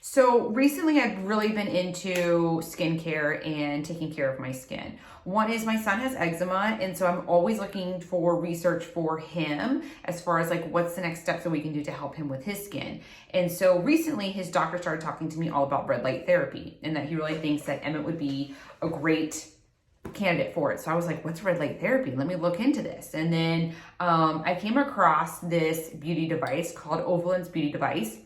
So recently I've really been into skincare and taking care of my skin. One is my son has eczema, and so I'm always looking for research for him as far as like what's the next steps that we can do to help him with his skin. And so recently his doctor started talking to me all about red light therapy and that he really thinks that Emmett would be a great candidate for it. So I was like, what's red light therapy? Let me look into this. And then I came across this beauty device called Ovalence Beauty Device.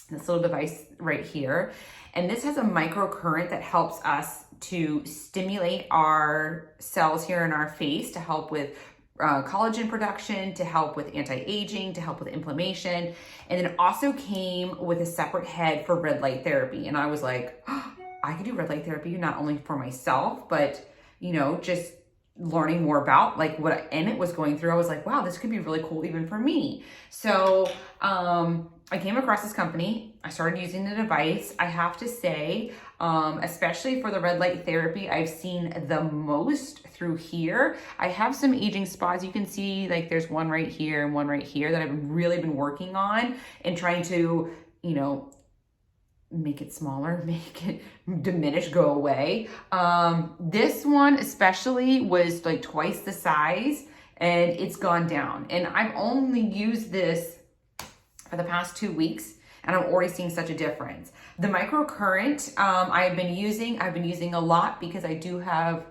This little device right here. And this has a microcurrent that helps us to stimulate our cells here in our face to help with collagen production, to help with anti-aging, to help with inflammation. And then it also came with a separate head for red light therapy. And I was like, oh, I could do red light therapy not only for myself, but just learning more about like what Emmett was going through. I was like, wow, this could be really cool even for me. So I came across this company. I started using the device. I have to say, especially for the red light therapy, I've seen the most through here. I have some aging spots. You can see like there's one right here and one right here that I've really been working on and trying to, make it smaller, make it diminish, go away. This one especially was like twice the size and it's gone down. And I've only used this for the past 2 weeks and I'm already seeing such a difference. The microcurrent I've been using a lot because I do have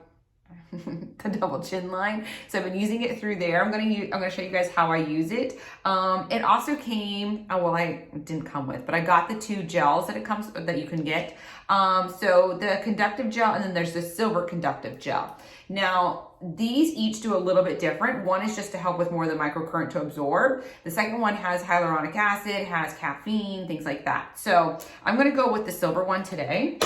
the double chin line. So I've been using it through there. I'm gonna show you guys how I use it. It also came, I didn't come with, but I got the 2 gels that you can get. So the conductive gel and then there's the silver conductive gel. Now, these each do a little bit different. One is just to help with more of the microcurrent to absorb. The second one has hyaluronic acid, has caffeine, things like that. So I'm gonna go with the silver one today.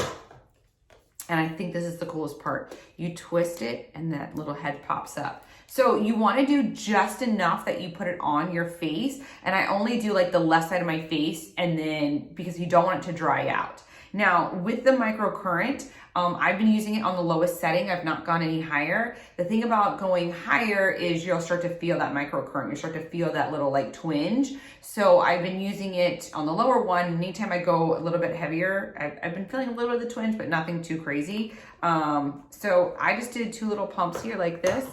And I think this is the coolest part. You twist it and that little head pops up. So you want to do just enough that you put it on your face. And I only do like the left side of my face and then because you don't want it to dry out. Now with the microcurrent, I've been using it on the lowest setting. I've not gone any higher. The thing about going higher is you'll start to feel that microcurrent. You start to feel that little like twinge. So I've been using it on the lower one. Anytime I go a little bit heavier, I've been feeling a little bit of the twinge, but nothing too crazy. So I just did 2 little pumps here like this.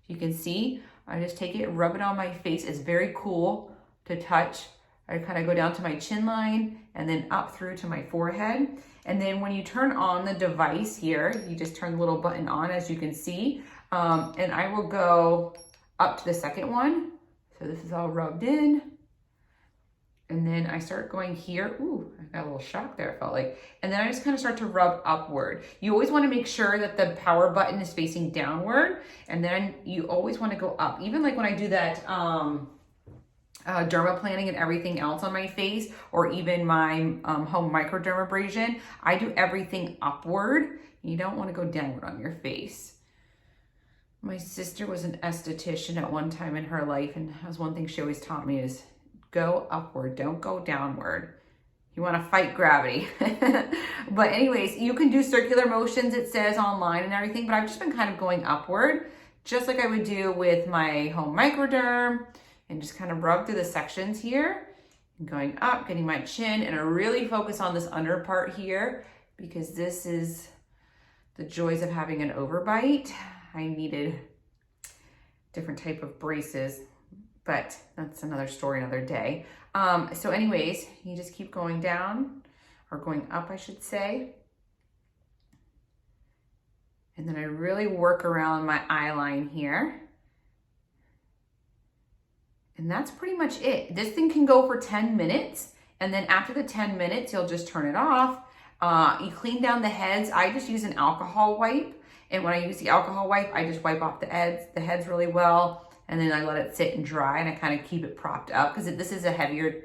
You can see, I just take it, rub it on my face. It's very cool to touch. I kind of go down to my chin line and then up through to my forehead. And then when you turn on the device here, you just turn the little button on as you can see. And I will go up to the second one. So this is all rubbed in. And then I start going here. Ooh, I got a little shock there, I felt like. And then I just kind of start to rub upward. You always want to make sure that the power button is facing downward. And then you always want to go up. Even like when I do that dermaplaning and everything else on my face, or even my home microdermabrasion, I do everything upward. You don't want to go downward on your face. My sister was an esthetician at one time in her life, and that was one thing she always taught me is go upward, don't go downward. You want to fight gravity. But anyways, you can do circular motions, it says online and everything, but I've just been kind of going upward, just like I would do with my home microderm. And just kind of rub through the sections here, and going up, getting my chin, and I really focus on this under part here because this is the joys of having an overbite. I needed different type of braces, but that's another story, another day. So anyways, you just keep going down, or going up, I should say. And then I really work around my eye line here. And that's pretty much it. This thing can go for 10 minutes. And then after the 10 minutes, you'll just turn it off. You clean down the heads. I just use an alcohol wipe. And when I use the alcohol wipe, I just wipe off the heads really well. And then I let it sit and dry and I kind of keep it propped up because this is a heavier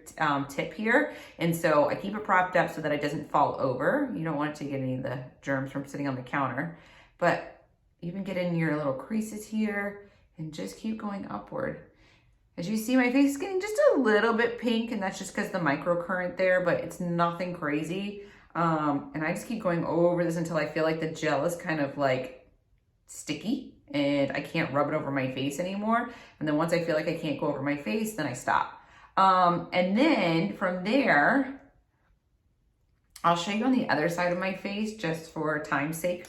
tip here. And so I keep it propped up so that it doesn't fall over. You don't want it to get any of the germs from sitting on the counter. But even get in your little creases here and just keep going upward. As you see, my face is getting just a little bit pink, and that's just because the microcurrent there, but it's nothing crazy. And I just keep going over this until I feel like the gel is kind of like sticky and I can't rub it over my face anymore. And then once I feel like I can't go over my face, then I stop. And then from there, I'll show you on the other side of my face just for time's sake,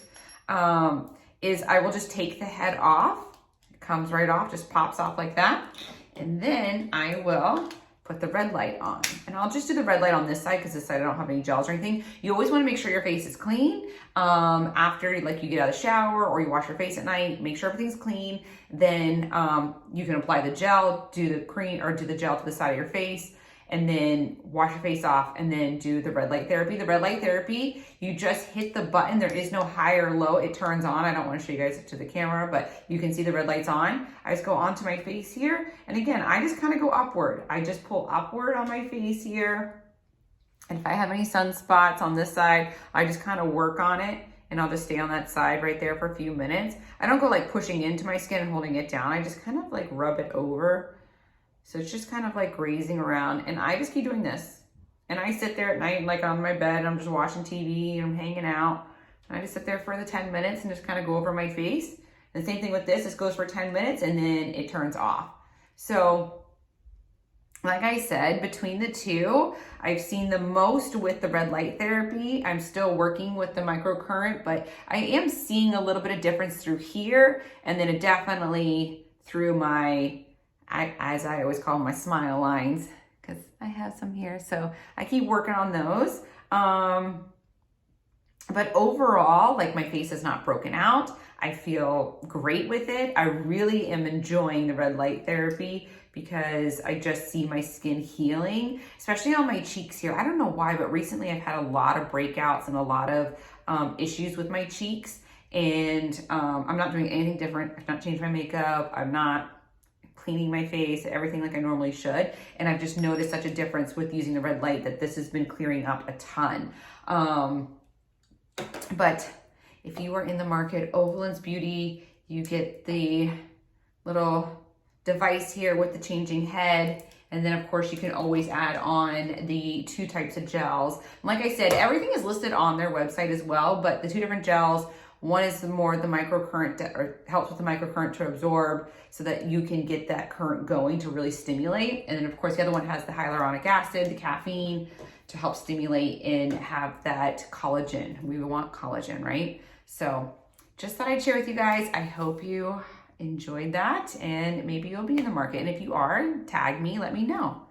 is I will just take the head off. It comes right off, just pops off like that. And then I will put the red light on. And I'll just do the red light on this side because this side I don't have any gels or anything. You always want to make sure your face is clean. After like you get out of the shower or you wash your face at night, make sure everything's clean. Then you can apply the gel, do the cream or do the gel to the side of your face, and then wash your face off and then do the red light therapy. The red light therapy, you just hit the button. There is no high or low. It turns on. I don't want to show you guys to the camera, but you can see the red light's on. I just go onto my face here. And again, I just kind of go upward. I just pull upward on my face here. And if I have any sunspots on this side, I just kind of work on it and I'll just stay on that side right there for a few minutes. I don't go like pushing into my skin and holding it down. I just kind of like rub it over. So it's just kind of like grazing around, and I just keep doing this. And I sit there at night, like on my bed, I'm just watching TV and I'm hanging out. And I just sit there for the 10 minutes and just kind of go over my face. And the same thing with this, this goes for 10 minutes and then it turns off. So like I said, between the two, I've seen the most with the red light therapy. I'm still working with the microcurrent, but I am seeing a little bit of difference through here, and then it definitely through my, as I always call them, my smile lines, because I have some here. So I keep working on those. But overall, like my face is not broken out. I feel great with it. I really am enjoying the red light therapy because I just see my skin healing, especially on my cheeks here. I don't know why, but recently I've had a lot of breakouts and a lot of issues with my cheeks. And I'm not doing anything different. I've not changed my makeup. I'm not cleaning my face, everything like I normally should. And I've just noticed such a difference with using the red light that this has been clearing up a ton. But if you are in the market, Ovalence Beauty, you get the little device here with the changing head. And then of course you can always add on the 2 types of gels. Like I said, everything is listed on their website as well, but the 2 different gels, one is the microcurrent, or helps with the microcurrent to absorb so that you can get that current going to really stimulate. And then of course the other one has the hyaluronic acid, the caffeine to help stimulate and have that collagen. We want collagen, right? So just thought I'd share with you guys. I hope you enjoyed that and maybe you'll be in the market. And if you are, tag me, let me know.